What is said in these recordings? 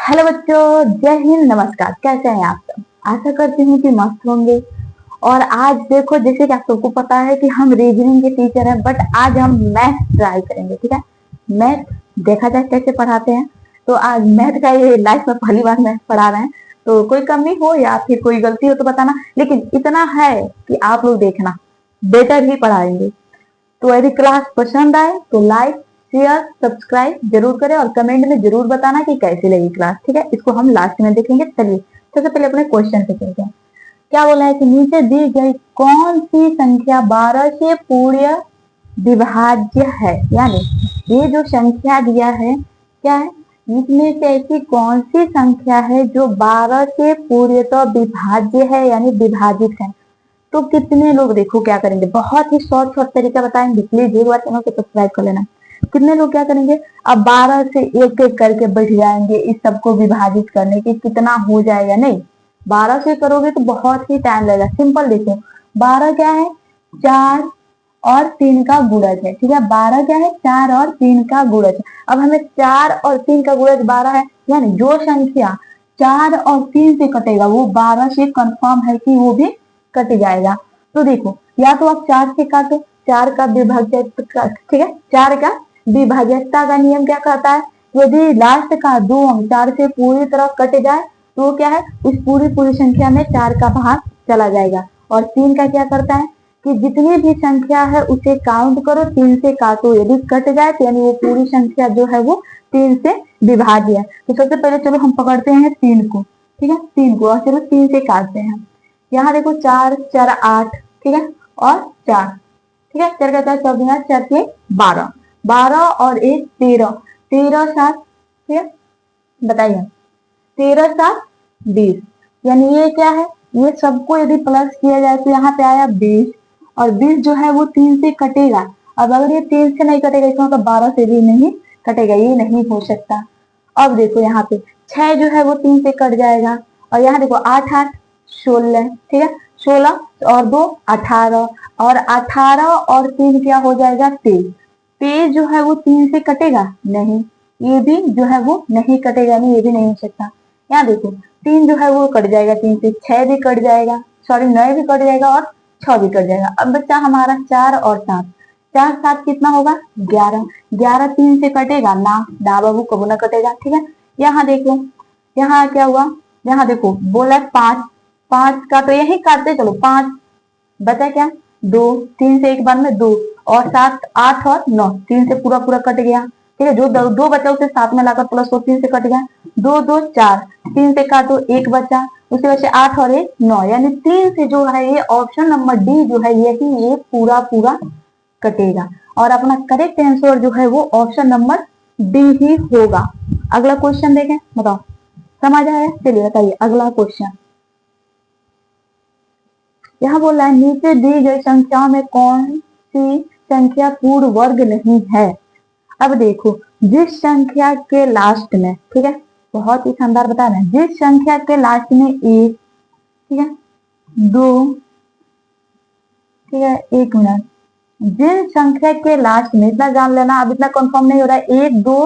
Hello बच्चों, जय हिंद, नमस्कार। कैसे हैं आप सब? आशा करती हूँ कि मस्त होंगे। और आज देखो, जैसे कि आप सबको पता है कि हम रीजनिंग के टीचर हैं, बट आज हम मैथ ट्राई करेंगे। ठीक है, मैथ देखा जाए कैसे पढ़ाते हैं। तो आज मैथ का ये लाइफ में पहली बार मैथ पढ़ा रहे हैं, तो कोई कमी हो या फिर कोई गलती हो तो बताना, लेकिन इतना है कि आप लोग देखना, बेटर ही पढ़ाएंगे। तो यदि क्लास पसंद आए तो लाइक, शेयर, सब्सक्राइब जरूर करें और कमेंट में जरूर बताना कि कैसी लगी क्लास। ठीक है, इसको हम लास्ट में देखेंगे। चलिए सबसे पहले अपने क्वेश्चन पे चलते हैं। क्या बोला है कि नीचे दी गई कौन सी संख्या 12 से पूर्ण विभाज्य है। यानी ये जो संख्या दिया है क्या है, इसमें से ऐसी कौन सी संख्या है जो 12 से पूर्णतः विभाज्य है, यानी विभाजित है। तो कितने लोग, देखो क्या करेंगे, बहुत ही शॉर्ट तरीका बताएंगे। प्लीज एक बार चैनल को सब्सक्राइब कर लेना। कितने लोग क्या करेंगे, अब 12 से एक एक करके बैठ जाएंगे इस सबको विभाजित करने की, कितना हो जाएगा। नहीं, 12 से करोगे तो बहुत ही टाइम लगेगा। सिंपल देखो, 12 क्या है, 4 और 3 का गुणज है। ठीक है, 12 क्या है, 4 और 3 का गुणज है। अब हमें 4 और 3 का गुणज 12 है, यानी जो संख्या 4 और 3 से कटेगा वो 12 से कंफर्म है कि वो भी कट जाएगा। तो देखो, या तो आप 4 से काटो, 4 का विभाज्य, ठीक है, 4 का विभाज्यता का नियम क्या कहता है, यदि लास्ट का 2 अंक 4 से पूरी तरह कट जाए तो क्या है, उस पूरी संख्या में 4 का भाग चला जाएगा। और 3 का क्या करता है कि जितनी भी संख्या है उसे काउंट करो, 3 से काटो, यदि कट जाए तो यानी वो पूरी संख्या जो है वो 3 से विभाज्य है। तो सबसे पहले चलो हम पकड़ते हैं 3 को। ठीक है, 3 को, और चलो 3 से काटते हैं। यहाँ देखो 4 4 8, ठीक है, और 4, ठीक है, 4 का 4 14, 4 के 12, 12 और 1 13, 13 7, ठीक है, बताइए, 13 7 20। यानी ये क्या है, ये सबको यदि प्लस किया जाए तो यहाँ पे आया 20, और 20 जो है वो 3 से कटेगा। अब अगर ये 3 से नहीं कटेगा, इसका मतलब 12 से भी नहीं कटेगा, ये नहीं हो सकता। अब देखो यहाँ पे 6 जो है वो 3 से कट जाएगा, और यहाँ देखो 8 8 16, ठीक है, 16 और 2 18, और 18 और 3 क्या हो जाएगा, 23। 23 जो है वो 3 से कटेगा नहीं, ये भी जो है वो नहीं कटेगा, नहीं, ये भी नहीं हो सकता। यहाँ देखो 3 जो है वो कट जाएगा 3 से, 6 भी कट जाएगा, सॉरी 9 भी कट जाएगा, और 6 भी कट जाएगा। अब बच्चा हमारा 4 और 7, 4 7 कितना होगा, 11, 11 3 से कटेगा ना, ना बाबू, कबू ना कटेगा। ठीक है, यहाँ देखो, यहाँ क्या हुआ, यहाँ देखो बोला 5, 5 का तो यही काटते चलो, 5 बचा क्या, 2, 3 से एक बार में 2, और 7 8 और 9, 3 से पूरा पूरा कट गया। ठीक है, जो 2 बचा उसे 7 में लाकर प्लस को 3 से कट गया, 2 2 4, 3 से काटो 1 बचा, उसे वैसे 8 और 1 9, यानी 3 से जो है ये ऑप्शन नंबर डी जो है यही ये पूरा पूरा कटेगा। और अपना करेक्ट आंसर जो है वो ऑप्शन नंबर डी ही होगा। अगला क्वेश्चन देखें, बताओ समझ आया। चलिए बताइए अगला क्वेश्चन। यहाँ बोला है नीचे दी गई संख्याओं में कौन सी संख्या पूर्ण वर्ग नहीं है। अब देखो, जिस संख्या के लास्ट में, ठीक है, बहुत ही शानदार बता रहे हैं, जिस संख्या के लास्ट में 1, ठीक है, 2, ठीक है, 1 मिनट, जिन संख्या के लास्ट में, इतना जान लेना, अब इतना कंफर्म नहीं हो रहा है, 1 2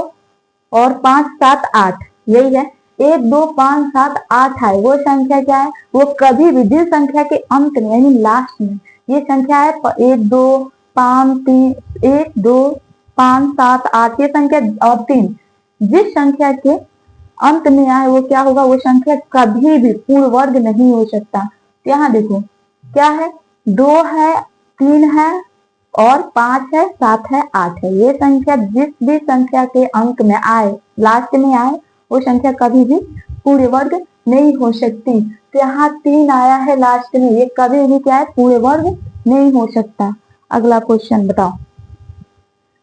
और 5 7 8, यही है, 1 2 5 7 8 है, वो संख्या क्या है, वो कभी भी जिस संख्या के अंत में यानी लास्ट में ये संख्या है 1 2 5 3, 1 2 5 7 8, ये संख्या और 3 जिस संख्या के अंत में आए वो क्या होगा, वो संख्या कभी भी पूर्ण वर्ग नहीं हो सकता। तो यहाँ देखो क्या है, 2 है, 3 है, और 5 है, 7 है, 8 है, ये संख्या जिस भी संख्या के अंक में आए, लास्ट में आए, वो संख्या कभी भी पूर्ण वर्ग नहीं हो सकती। तो यहाँ 3 आया है लास्ट में, ये कभी भी क्या है, पूर्ण वर्ग नहीं हो सकता। अगला क्वेश्चन बताओ,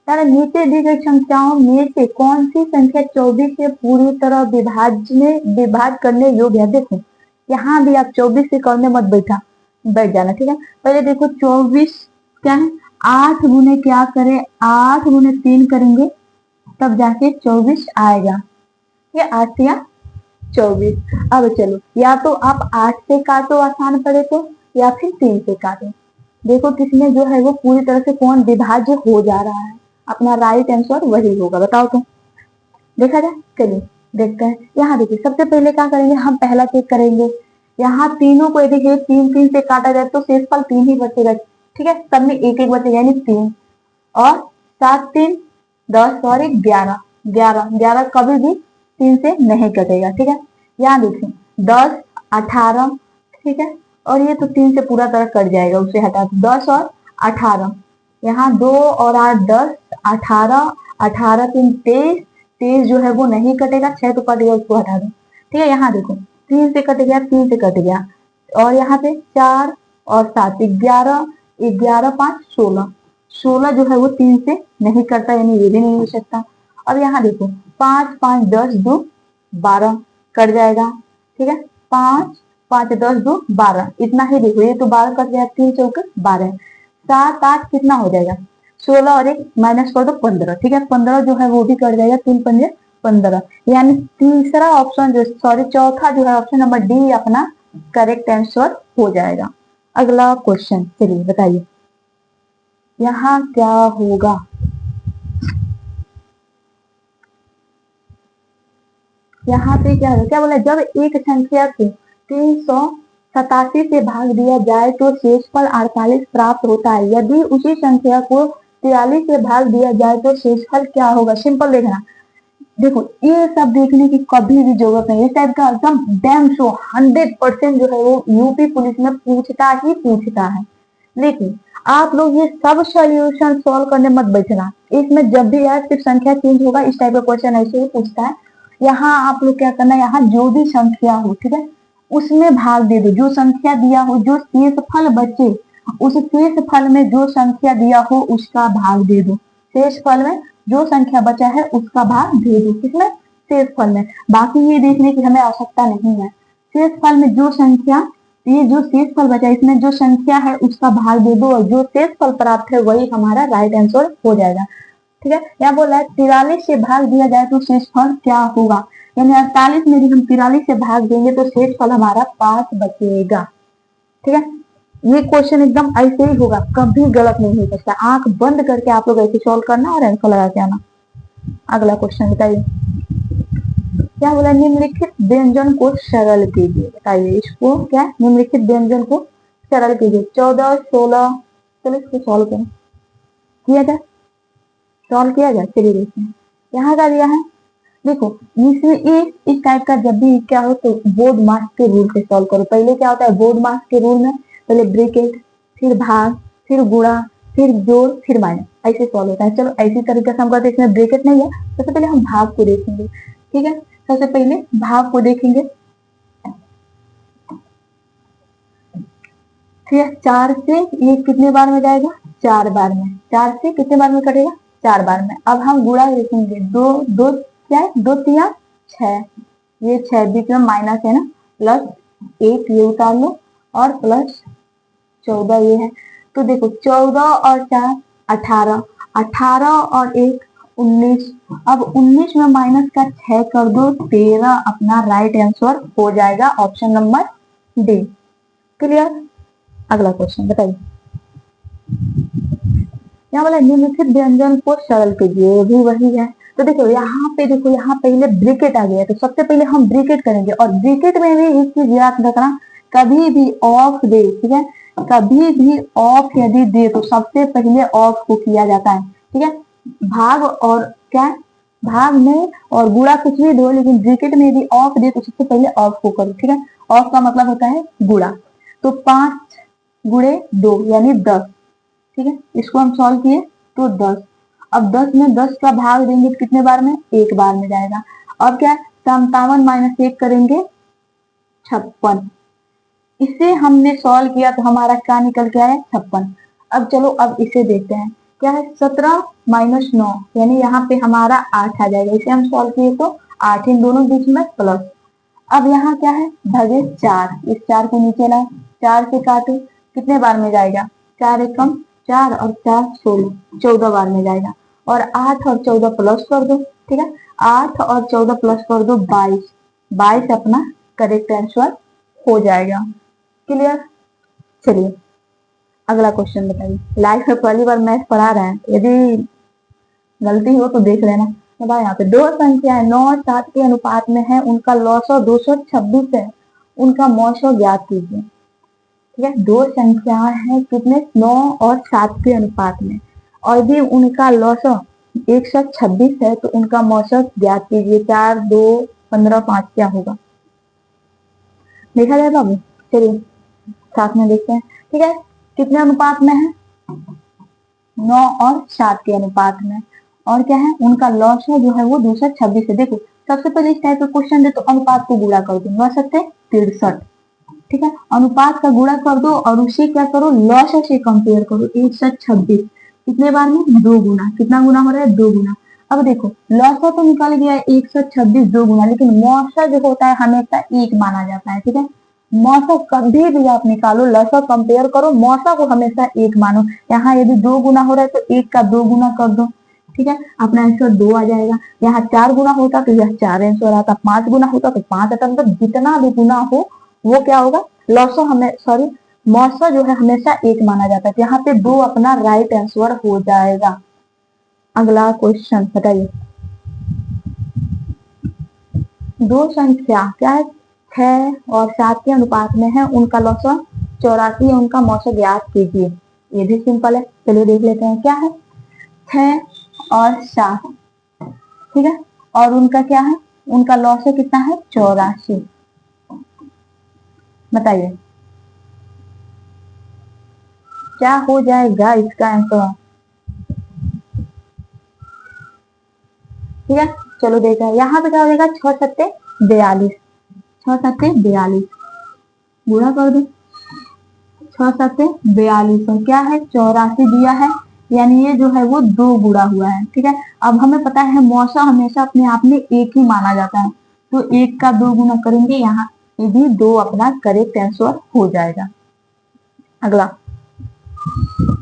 यार नीचे दी गई संख्याओं में से कौन सी संख्या 24 से पूरी तरह विभाज्य करने योग्य है। देखो यहाँ भी आप 24 से करने मत बैठ जाना। ठीक है, पहले देखो 24 क्या है, 8 गुने क्या करें, 8 गुने 3 करेंगे तब जाके 24 आएगा। ये 8 या 24। अब चलो, या तो आप 8 से काटो आसान पड़े तो, या फिर 3 से काटो। देखो किसमें जो है वो पूरी तरह से कौन विभाज्य हो जा रहा है, अपना राइट आंसर वही होगा। बताओ तो, देखा जाए। चलिए देखते हैं। यहाँ देखिए सबसे पहले क्या करेंगे, हम पहला चेक करेंगे। यहाँ तीनों को देखिए 3 3 से काटा जाए तो शेषफल 3 ही बचेगा, ठीक है, सब में एक एक बचेगा यानी 3। और 7 3 10 और 11 11 11 कभी भी 3 से नहीं कटेगा, ठीक है। यहाँ देखिए 10 18, ठीक है, और ये तो 3 से पूरा तरह कट जाएगा, उसे हटा दो। 10 और 18, यहाँ 2 और 8 10 18 18 3 23, 23 जो है वो नहीं कटेगा, 6 तो कट गया, उसको हटा दो, ठीक है। यहाँ देखो 3 से कट गया, 3 से कट गया, और यहाँ पे 4 और 7 11 11 5 16, 16 जो है वो 3 से नहीं करता, यानी ये भी नहीं हो सकता। अब यहाँ देखो 5 5 10 2 12 कट जाएगा, ठीक है। 5 5 10 2 12, इतना ही देखो, ये तो 12 कट गया, 3 चौके 12, 7 8 कितना हो जाएगा, 16 और 1 माइनस कर दो 15, ठीक है। 15 जो है वो भी कट जाएगा, 3 पंजे 15, यानी तीसरा ऑप्शन जो सॉरी चौथा जो है ऑप्शन नंबर डी अपना करेक्ट आंसर हो जाएगा। अगला क्वेश्चन, चलिए बताइए यहाँ क्या होगा। यहाँ पे क्या है, क्या बोला, जब एक संख्या को 387 से भाग दिया जाए तो शेषफल 48 प्राप्त होता है। यदि उसी संख्या को 43 से भाग दिया जाए तो शेषफल क्या होगा। सिंपल देखना, देखो ये सब देखने की कभी भी जरूरत नहीं, इस टाइप का एकदम डैम शो 100% जो है वो यूपी पुलिस में पूछता ही पूछता है। लेकिन आप लोग ये सब सॉल्यूशन सॉल्व करने मत बैठना, इसमें जब भी यार सिर्फ संख्या चेंज होगा, इस टाइप का क्वेश्चन ऐसे ही पूछता है। यहाँ आप लोग क्या करना है, यहाँ जो भी संख्या हो, ठीक है, उसमें भाग दे दो, जो संख्या दिया हो, जो शेषफल बचे उस शेषफल में जो संख्या दिया हो उसका भाग दे दो। शेषफल में जो संख्या बचा है उसका भाग दे दो, किसमें, शेषफल में। बाकी ये देखने की हमें आवश्यकता नहीं है, शेषफल में जो संख्या, ये जो शेषफल बचा इसमें जो संख्या है उसका भाग दे दो, और जो शेषफल प्राप्त है वही हमारा राइट आंसर हो जाएगा, ठीक है। यहाँ बोला है 43 से भाग दिया जाए तो शेषफल क्या होगा, यानी 48 में भी हम 43 से भाग देंगे तो शेषफल हमारा 5 बचेगा, ठीक है। ये क्वेश्चन एकदम ऐसे ही होगा, कभी गलत नहीं हो सकता। आंख बंद करके आप लोग ऐसे सॉल्व करना और आंसर लगा के आना। अगला क्वेश्चन बताइए क्या बोला, निम्नलिखित व्यंजन को सरल कीजिए। बताइए इसको क्या, निम्नलिखित व्यंजन को सरल कीजिए। 14 16, चलो इसको सॉल्व करें, किया जाए, सॉल्व किया जाए, चलिए देखते हैं। यहाँ का दिया है, देखो इसमें इस टाइप का जब भी क्या हो तो बोर्ड मास के रूल से सॉल्व करो। पहले क्या होता है, बोर्ड मास के रूल में पहले ब्रैकेट, फिर भाग, फिर गुणा, फिर जोड़, फिर माइनस, ऐसे सॉल्व होता है। चलो ऐसी तरीके से हम करते हैं, इसमें ब्रैकेट नहीं है, सबसे पहले हम भाग को देखेंगे, ठीक है। सबसे पहले भाग को देखेंगे, फिर 4 से ये कितने बार में जाएगा, 4 बार में, 4 से कितने बार में कटेगा, 4 बार में। अब हम गुणा देखेंगे, 2 2 क्या है, 2 3 6, ये 6 बीच में माइनस है ना, प्लस 1 ये उतार लो, और प्लस 14 ये है। तो देखो 14 और 4 18, 18 और 1 19, अब 19 में माइनस का 6 कर दो, 13 अपना राइट आंसर हो जाएगा, ऑप्शन नंबर डी। क्लियर। अगला क्वेश्चन बताइए, यहाँ वाला निम्नलिखित व्यंजन को सरल कीजिए, ये भी वही है। तो देखो यहाँ पे, देखो यहाँ पहले ब्रैकेट आ गया, तो सबसे पहले हम ब्रैकेट करेंगे, और ब्रैकेट में भी एक चीज याद रखना, कभी भी ऑफ दे, ठीक है, कभी भी ऑफ यदि दे तो सबसे पहले ऑफ को किया जाता है, ठीक है। भाग और क्या, भाग में और गुणा कुछ भी दो, लेकिन ब्रैकेट में यदि ऑफ दे तो सबसे पहले ऑफ को करो, ठीक है। ऑफ का मतलब होता है गुणा, तो 5 गुणे 2 यानी 10, ठीक है। इसको हम सॉल्व किए तो 10, अब 10 में 10 का भाग देंगे तो कितने बार में, एक बार में जाएगा। अब क्या, 57 माइनस 1 करेंगे 56, इसे हमने सॉल्व किया तो हमारा क्या निकल के आया, 56। अब चलो अब इसे देखते हैं, क्या है, 17 माइनस 9 यानी यहाँ पे हमारा 8 आ जाएगा, इसे हम सॉल्व किए तो 8, इन दोनों बीच में प्लस। अब यहाँ क्या है, भगे 4, इस 4 को नीचे लाए, 4 से काटो, कितने बार में जाएगा, 4 एकम 4 और 4 16, 14 बार में जाएगा। और 8 और 14 प्लस कर दो, ठीक है, 8 और 14 प्लस कर दो 22, 22 अपना करेक्ट आंसर हो जाएगा। क्लियर। चलिए अगला क्वेश्चन बताइए। लाइफ में पहली बार मैथ पढ़ा रहे हैं, यदि गलती हो तो देख लेना। बताओ यहाँ पे दो संख्याएं 9 और 7 के अनुपात में है, उनका लॉसव 226 है, उनका मौसव ज्ञात कीजिए। ठीक है, दो संख्या है कितने 9 और 7 के अनुपात में, और भी उनका लॉसव 126 है, तो उनका मौसव ज्ञात कीजिए। 4 2 15 5 क्या होगा, देखा जाए बाबू। चलिए साथ में देखते हैं। ठीक है, कितने अनुपात में है 9 और 7 के अनुपात में, और क्या है उनका लॉस है जो है वो 226 है। देखो सबसे पहले इस टाइप का क्वेश्चन दे तो अनुपात को गुणा कर दो, 9 सत्ते 63। ठीक है, अनुपात का गुणा कर दो और उसे क्या करो लॉस से कंपेयर करो। 126 कितने बार में 2 गुना, कितना गुना हो रहा है 2 गुना। अब देखो लॉस तो निकल गया 126 2 गुना, लेकिन मौसा जो होता है हमेशा 1 माना जाता है। ठीक है, मौसा कभी भी आप निकालो, लसा कंपेयर करो, मौसा को हमेशा 1 मानो। यहाँ यदि 2 गुना हो रहा है तो 1 का 2 गुना कर दो। ठीक है, अपना आंसर 2 आ जाएगा। यहाँ 4 गुना होता तो यह 4 आंसर आता, 5 गुना होता तो 5 आता। मतलब जितना भी गुना हो वो क्या होगा लॉसो हमें सॉरी मौसा जो है हमेशा 1 माना जाता है। तो यहाँ पे 2 अपना राइट आंसर हो जाएगा। अगला क्वेश्चन बताइए, दो संख्या क्या है 6 और 7 के अनुपात में है, उनका लॉसव 84 है, उनका मौसम ज्ञात कीजिए। ये भी सिंपल है, चलिए देख लेते हैं क्या है 6 और 7। ठीक है, और उनका क्या है उनका लॉसव कितना है 84। बताइए क्या हो जाएगा इसका आंसर। ठीक है, चलो देखते हैं। यहाँ पे क्या हो जाएगा 6 सत्ते 42, 6 सत्ते 42 गुणा कर दो, 6 सत्ते 42 और क्या है 84 दिया है, यानी ये जो है वो 2 गुणा हुआ है। ठीक है, अब हमें पता है मौसा हमेशा अपने आप में 1 ही माना जाता है, तो 1 का 2 गुना करेंगे, यहाँ ये भी 2 अपना करेक्ट आंसर हो जाएगा। अगला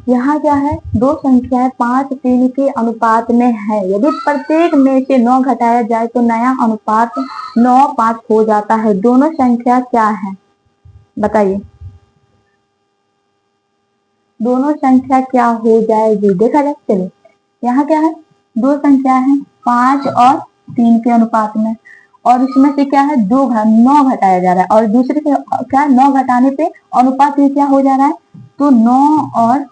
यहाँ क्या है दो संख्याएं 5 3 के अनुपात में है, यदि प्रत्येक में से 9 घटाया जाए तो नया अनुपात 9 5 हो जाता है। दोनों संख्या क्या है बताइए, दोनों संख्या क्या हो जाएगी देखा जाए। चलिए यहाँ क्या है दो संख्या है 5 और 3 के अनुपात में, और इसमें से क्या है 9 घटाया जा रहा है, और दूसरे से क्या 9 घटाने पे अनुपात ये क्या हो जा रहा है, तो 9 और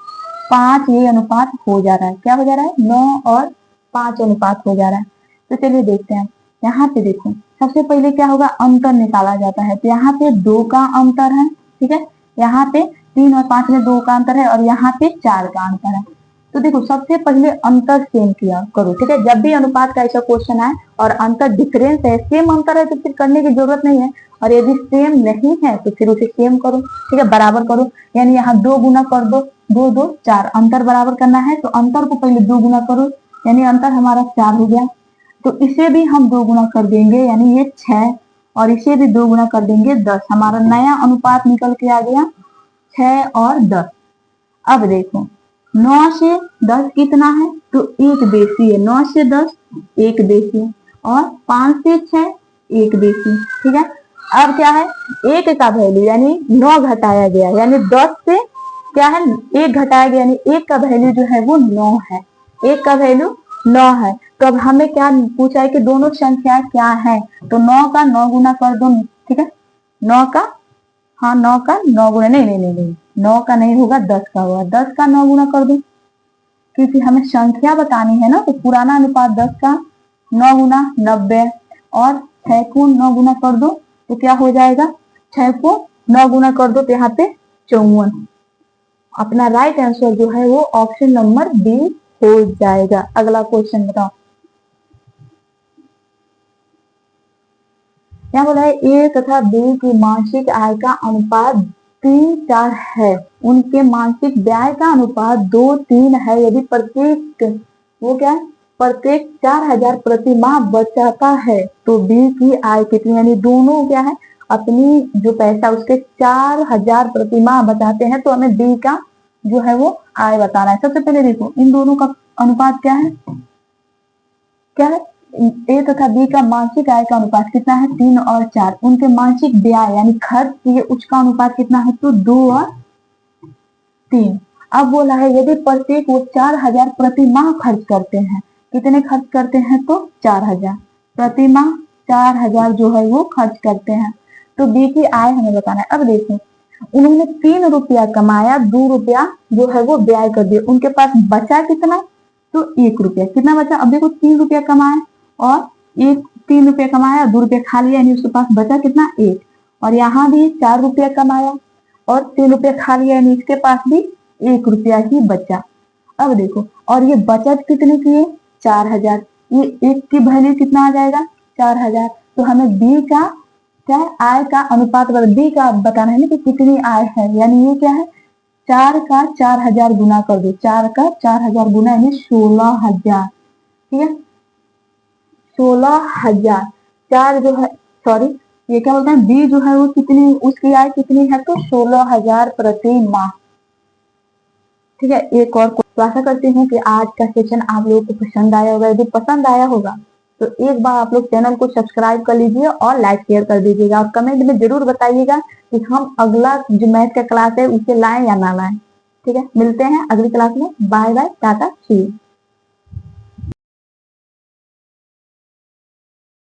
5 ये अनुपात हो जा रहा है। क्या हो जा रहा है 9 और 5 अनुपात हो जा रहा है। तो चलिए देखते हैं, यहाँ पे देखो सबसे पहले क्या होगा अंतर निकाला जाता है। तो यहाँ पे 2 का अंतर है, ठीक है, यहाँ पे 3 और 5 में 2 का अंतर है, और यहाँ पे 4 का अंतर है। तो देखो सबसे पहले अंतर सेम किया करो। ठीक है, जब भी अनुपात का ऐसा क्वेश्चन आए और अंतर डिफरेंस है सेम अंतर है तो फिर करने की जरूरत नहीं है, और यदि सेम नहीं है तो फिर उसे सेम करो। ठीक है, बराबर करो, यानी यहाँ 2 गुना कर दो, 2 2 4 अंतर बराबर करना है तो अंतर को पहले 2 गुना करो, यानी अंतर हमारा 4 हो गया। तो इसे भी हम 2 गुना कर देंगे, यानी ये 6, और इसे भी 2 गुना कर देंगे 10। हमारा नया अनुपात निकल के आ गया 6 और 10। अब देखो 9 से 10 कितना है, तो 1 बेसी है। 9 से 10 1 बेसी है, और 5 से 6 1 बेसी। ठीक है, अब क्या है 1 का वैल्यू यानी 9 घटाया गया, यानी 10 से क्या है 1 घटाया गया, यानी 1 का वैल्यू जो है वो 9 है। 1 का वैल्यू 9 है। तो अब हमें क्या पूछा है कि दोनों संख्या क्या है, तो 9 का 9 गुना कर दो। ठीक है, 9 का 9 का 9 गुना नहीं 9 का नहीं होगा 10 का होगा। 10 का 9 गुना कर दो, क्योंकि हमें संख्या बतानी है ना, तो पुराना अनुपात 10 का 9 गुना 90, और 6 को 9 गुना कर दो तो क्या हो जाएगा 6 को 9 गुना कर दो तो यहाँ पे 54। अपना राइट आंसर जो है वो ऑप्शन नंबर बी हो जाएगा। अगला क्वेश्चन बताओ, यहाँ बोला है ए तथा बी की मासिक आय का अनुपात 3:4 है, उनके मासिक व्यय का अनुपात 2:3 है। यदि प्रत्येक वो क्या है प्रत्येक 4000 प्रति माह बचाता है तो बी की आय कितनी, यानी दोनों क्या है अपनी जो पैसा उसके 4000 प्रति माह बचाते हैं, तो हमें बी का जो है वो आय बताना है। सबसे पहले देखो इन दोनों का अनुपात क्या है, क्या है ए तथा बी का मासिक आय का अनुपात कितना है 3 और 4। उनके मासिक व्यय यानी खर्च किए उसका अनुपात कितना है, तो 2 और 3। अब बोला है यदि प्रत्येक वो 4000 प्रति माह खर्च करते हैं कितने खर्च करते हैं, तो 4,000 प्रति माह 4,000 जो है वो खर्च करते हैं। तो बी की आय हमें बताना है। अब देखो, उन्होंने 3 रुपया कमाया, 2 रुपया जो है वो व्यय कर दिया, उनके पास बचा कितना, तो 1 रुपया। कितना बचा, अब देखो 3 रुपया कमाया और 3 रुपया कमाया, 2 रुपया खा लिया, यानी उसके पास बचा कितना, 1। और यहाँ भी 4 रुपया कमाया और 3 रुपया खा लिया, यानी इसके पास भी 1 रुपया ही बचा। अब देखो, और ये बचत कितने की है, 4,000। ये एक की वैल्यू कितना आ जाएगा, 4,000। तो हमें बी का क्या है, आय का अनुपात बी का बताना है ना कि कितनी आय है, यानी ये क्या है, 4 का 4,000 गुना कर दो, 4 का 4,000 गुना यानी 16,000। ठीक है, 16,000। 4 जो है, सॉरी ये क्या बोलते हैं, बी जो है वो कितनी, उसकी आय कितनी है, तो 16,000 प्रति माह। ठीक है, एक और तो आशा करती हूँ कि आज का सेशन आप लोगों को पसंद आया होगा। यदि पसंद आया होगा तो एक बार आप लोग चैनल को सब्सक्राइब कर लीजिए और लाइक शेयर कर दीजिएगा, और कमेंट में जरूर बताइएगा कि हम अगला जो मैथ का क्लास है उसे लाएं या ना लाएं। ठीक है, मिलते हैं अगली क्लास में। Bye bye, tata, see you.